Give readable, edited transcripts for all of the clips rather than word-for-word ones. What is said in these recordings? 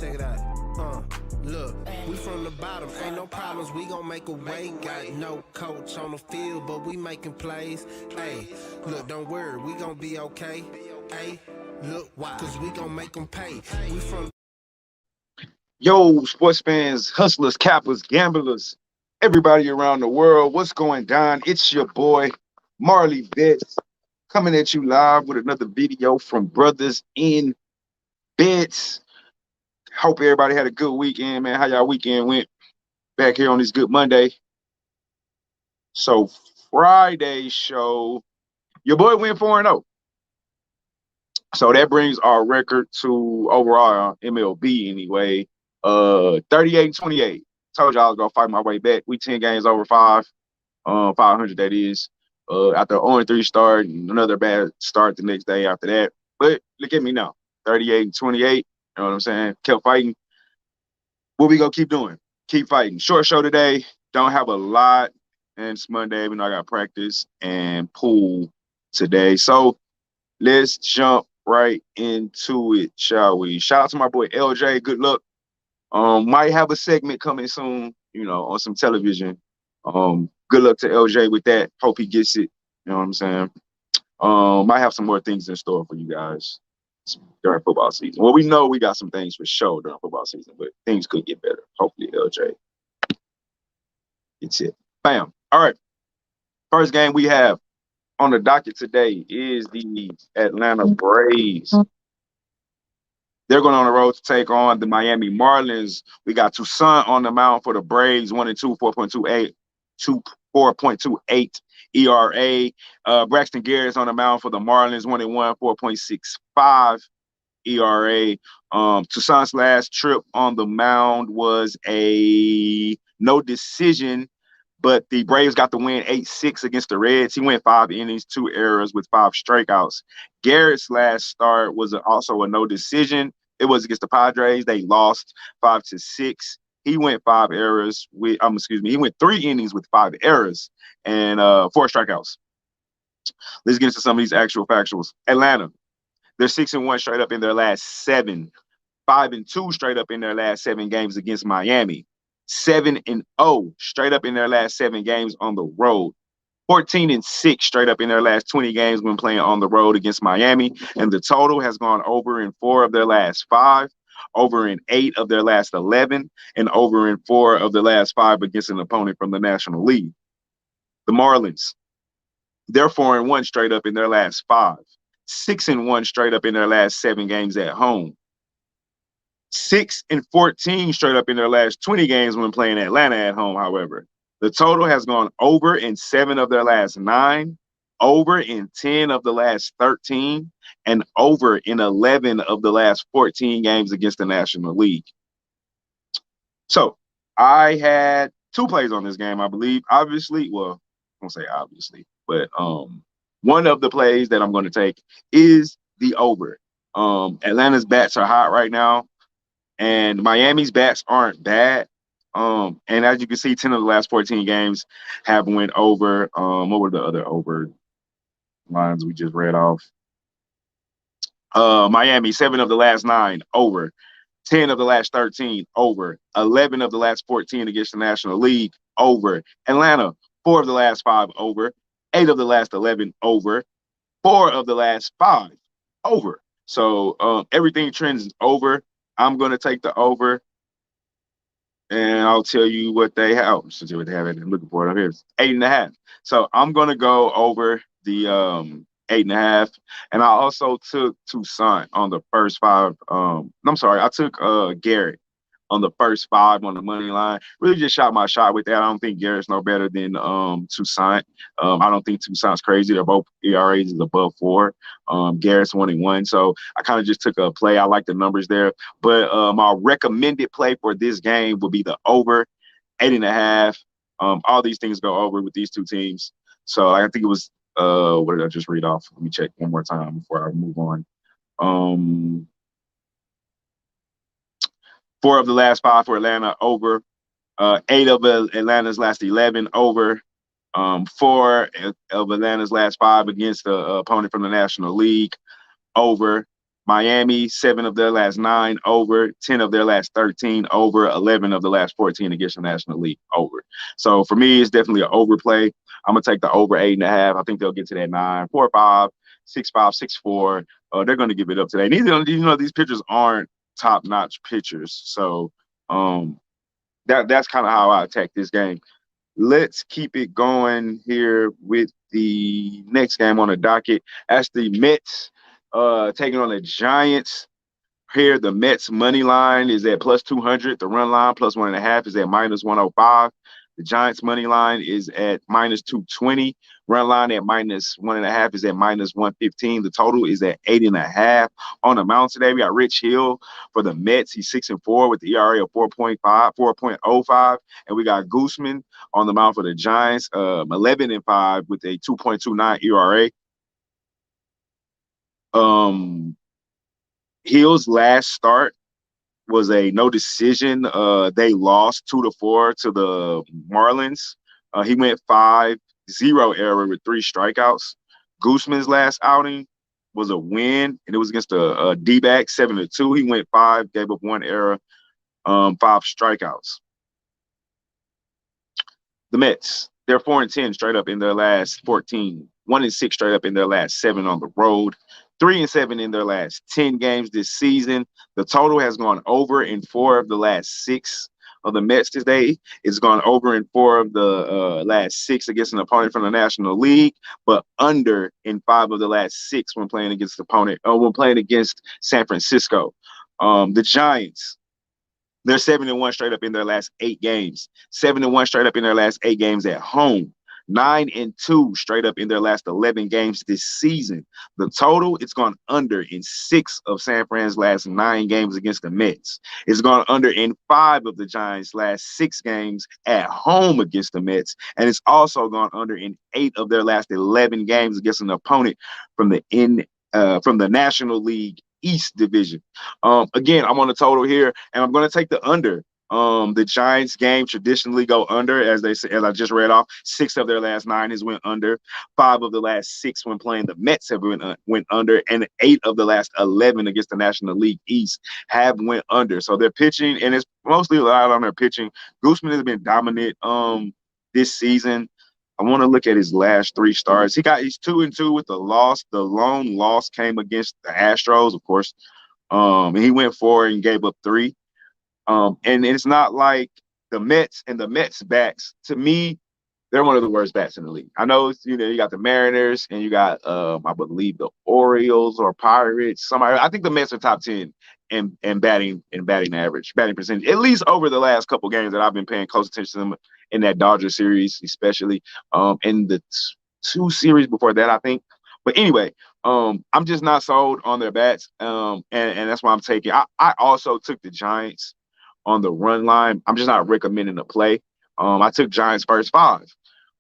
Check it out. Look, we from the bottom, ain't no problems, we gon' make a way. Got no coach on the field, but we making plays. Hey, look, don't worry, we gon' be okay. Hey, look, why? Cause we gon' make them pay. We from Yo, sports fans, hustlers, cappers, gamblers, everybody around the world, what's going down? It's your boy, Marley Bets, coming at you live with another video from Brothers in Bets. Hope everybody had a good weekend, man. How y'all weekend went? Back here on this good Monday. So Friday show, your boy went 4-0. So that brings our record to overall MLB anyway. 38-28. Told y'all I was gonna fight my way back. We 10 games over 500 that is. After 0-3 start and another bad start the next day after that. But look at me now. 38-28. You know what I'm saying? Kept fighting. What we gonna keep doing? Keep fighting. Short show today. Don't have a lot. And it's Monday, even though I got practice and pool today. So let's jump right into it, shall we? Shout out to my boy LJ. Good luck. Might have a segment coming soon, on some television. Good luck to LJ with that. Hope he gets it. You know what I'm saying? Might have some more things in store for you guys during football season. Well, we know we got some things for sure during football season, but things could get better. Hopefully, LJ gets it. Bam. All right. First game we have on the docket today is the Atlanta Braves. They're going on the road to take on the Miami Marlins. We got Toussaint on the mound for the Braves, 1-2, 4.28 ERA. Braxton Garrett's on the mound for the Marlins, 1-1, 4.65 ERA. Toussaint's last trip on the mound was a no decision, but the Braves got the win 8-6 against the Reds. He went 5 innings, 2 errors with 5 strikeouts. Garrett's last start was also a no decision. It was against the Padres. They lost 5-6. He went 5 errors with, he went 3 innings with 5 errors and 4 strikeouts. Let's get into some of these actual factuals. Atlanta, they're 6-1 straight up in their last 7. 5-2 straight up in their last 7 games against Miami. 7-0 straight up in their last 7 games on the road. 14-6 straight up in their last 20 games when playing on the road against Miami. And the total has gone over in 4 of their last 5, over in 8 of their last 11, and over in 4 of the last 5 against an opponent from the National League. The Marlins, they're 4-1 straight up in their last 5. 6-1 straight up in their last 7 games at home. 6-14 straight up in their last 20 games when playing Atlanta at home, however. The total has gone over in 7 of their last 9, over in 10 of the last 13, and over in 11 of the last 14 games against the National League. So I had 2 plays on this game, I believe. Obviously, well, I won't say obviously, but one of the plays that I'm going to take is the over. Atlanta's bats are hot right now, and Miami's bats aren't bad. And as you can see, 10 of the last 14 games have went over. What were the other over lines we just read off? Miami, 7 of the last 9 over. 10 of the last 13 over. 11 of the last 14 against the National League over. Atlanta, 4 of the last 5 over. 8 of the last 11 over. 4 of the last 5 over. So everything trends over. I'm going to take the over. And I'll tell you what they have. Since what they have it, I'm looking for it up here. It's 8.5. So I'm gonna go over the 8.5. And I also took Toussaint on the first 5. I'm sorry, I took Garrett on the first 5 on the money line. Really just shot my shot with that. I don't think Garrett's no better than Toussaint. I don't think Toussaint's crazy. They're both ERAs is above 4. Garrett's 1-1. So I kind of just took a play. I like the numbers there. But my recommended play for this game would be the over 8.5. All these things go over with these 2 teams. So I think it was what did I just read off? Let me check one more time before I move on. 4 of the last 5 for Atlanta over. 8 of Atlanta's last 11 over. 4 of Atlanta's last 5 against the opponent from the National League over. Miami, 7 of their last 9 over, 10 of their last 13 over, 11 of the last 14 against the National League over. So for me, it's definitely an overplay. I'm gonna take the over 8.5. I think they'll get to that 9, 4, 5, 6, 5, 6, 4. They're gonna give it up today. These pitchers aren't top-notch pitchers, so that's kind of how I attack this game. Let's keep it going here with the next game on the docket. That's the Mets taking on the Giants. Here, the Mets money line is at plus 200. The run line plus 1.5 is at minus 105. The Giants money line is at minus 220. Run line at minus 1.5 is at minus 115. The total is at 8.5. On the mound today, we got Rich Hill for the Mets. He's 6-4 with the ERA of 4.05. And we got Gooseman on the mound for the Giants, 11-5 with a 2.29 ERA. Hill's last start was a no decision. They lost 2-4 to the Marlins. He went 5-0 error with 3 strikeouts. Gooseman's last outing was a win, and it was against a D-back, 7-2. He went 5, gave up 1 error, 5 strikeouts. The Mets, they're 4-10 straight up in their last 14. 1-6 straight up in their last 7 on the road. 3-7 in their last 10 games this season. The total has gone over in 4 of the last 6 of the Mets today. It's gone over in 4 of the last 6 against an opponent from the National League, but under in 5 of the last 6 when playing against the opponent, when playing against San Francisco. The Giants, they're 7-1 straight up in their last 8 games. 7-1 straight up in their last 8 games at home. 9-2 straight up in their last 11 games this season. The total, it's gone under in 6 of San Fran's last 9 games against the Mets. It's gone under in 5 of the Giants' last 6 games at home against the Mets. And it's also gone under in 8 of their last 11 games against an opponent from the National League East Division. Again, I'm on the total here, and I'm going to take the under. The Giants game traditionally go under, as I just read off. 6 of their last 9 has went under. 5 of the last 6 when playing the Mets have went under, and 8 of the last 11 against the National League East have went under. So they're pitching, and it's mostly relied on their pitching. Gooseman has been dominant this season. I want to look at his last 3 starts. He's 2-2 with the loss. The lone loss came against the Astros, of course. And he went 4 and gave up 3. And it's not like the Mets and the Mets backs, to me, they're one of the worst bats in the league. I know, you got the Mariners and you got, I believe, the Orioles or Pirates. I think the Mets are top 10 in batting average, batting percentage, at least over the last couple games that I've been paying close attention to them in that Dodger series, especially in the 2 series before that, I think. But anyway, I'm just not sold on their bats, and that's why I'm taking. I also took the Giants on the run line. I'm just not recommending the play. I took Giants first 5.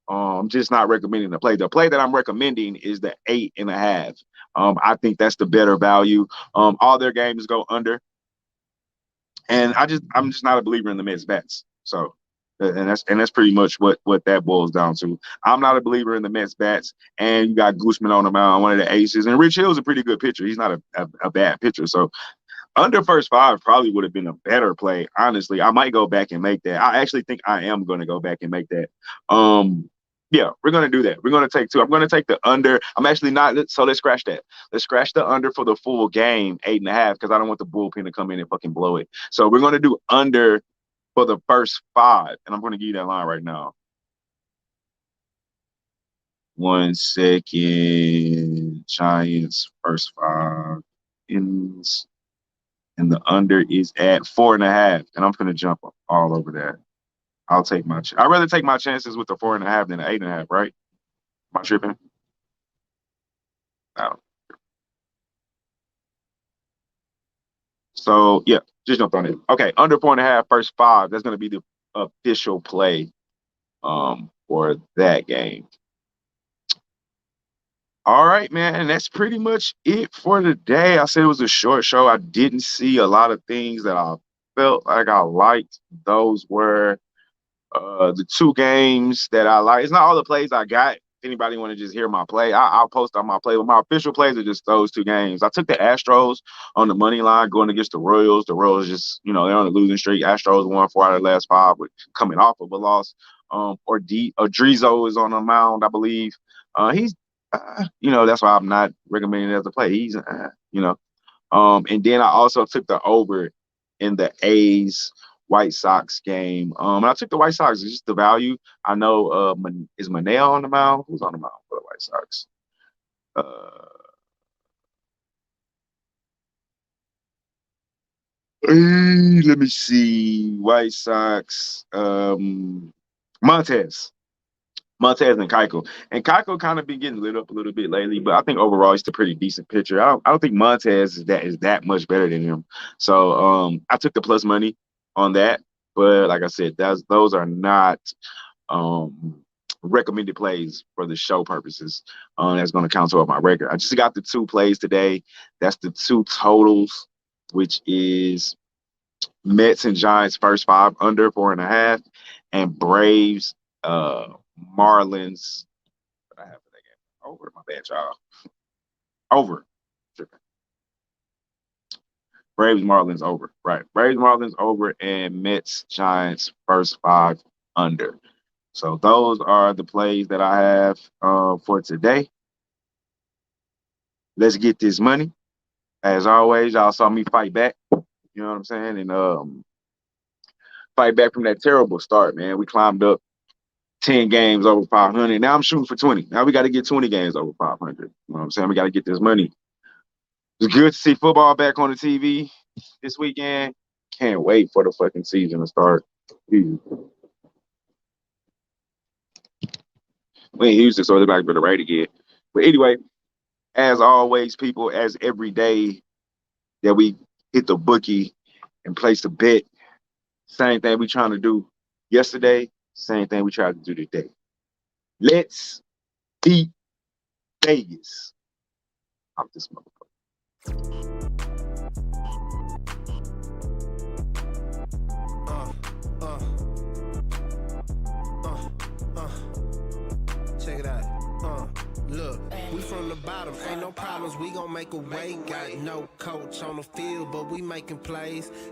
I'm just not recommending the play. The play that I'm recommending is the 8.5. I think that's the better value. All their games go under, and I'm just not a believer in the Mets bats. So, and that's pretty much what that boils down to. I'm not a believer in the Mets bats, and you got Gooseman on the mound, one of the aces, and Rich Hill's a pretty good pitcher. He's not a bad pitcher. So under first 5 probably would have been a better play. Honestly, I might go back and make that. I actually think I am going to go back and make that. Yeah, we're going to do that. We're going to take 2. I'm going to take the under. I'm actually not. So let's scratch that. Let's scratch the under for the full game, 8.5, because I don't want the bullpen to come in and fucking blow it. So we're going to do under for the first 5, and I'm going to give you that line right now. 1 second. Giants first 5 innings. And the under is at 4.5, and I'm going to jump all over that. I'll take I'd rather take my chances with the 4.5 than the 8.5, right? Am I tripping? No. So, yeah, just jumped on it. Okay, under 4.5, first 5. That's going to be the official play for that game. All right, man, and that's pretty much it for today. I said it was a short show. I didn't see a lot of things that I felt like I liked. Those were the 2 games that I liked. It's not all the plays I got anybody want to just hear my play, I'll post on my play. But my official plays are just those two games. I took the Astros on the money line going against the Royals. The Royals just, they're on a losing streak. Astros won 4 out of the last 5, but coming off of a loss. Drizo is on the mound, I believe. He's, that's why I'm not recommending it as a play. He's, and then I also took the over in the A's White Sox game. And I took the White Sox. It's just the value. I know is Manel on the mound? Who's on the mound for the White Sox? Let me see. White Sox. Montez and Keiko. And Keiko kind of been getting lit up a little bit lately, but I think overall he's a pretty decent pitcher. I don't think Montez is that much better than him. So I took the plus money on that. But like I said, those are not recommended plays for the show purposes. That's going to count toward my record. I just got the 2 plays today. That's the 2 totals, which is Mets and Giants first 5 under 4.5, and Braves Marlins. What I have for that game? Over. My bad, y'all. Over. Braves Marlins over. Right. Braves Marlins over, and Mets Giants first 5 under. So those are the plays that I have for today. Let's get this money. As always, y'all saw me fight back. You know what I'm saying? And fight back from that terrible start, man. We climbed up 10 games over 500. Now I'm shooting for 20. Now we got to get 20 games over 500. You know what I'm saying? We got to get this money. It's good to see football back on the TV this weekend. Can't wait for the fucking season to start. We ain't used it, so it's like for the right again. But anyway, as always, people, as every day that we hit the bookie and place a bet, same thing we trying to do yesterday, same thing we tried to do today. Let's beat Vegas. I'm this motherfucker. Check it out. Look, we from the bottom, ain't no problems, we gon' make a way. Got no coach on the field, but we making plays.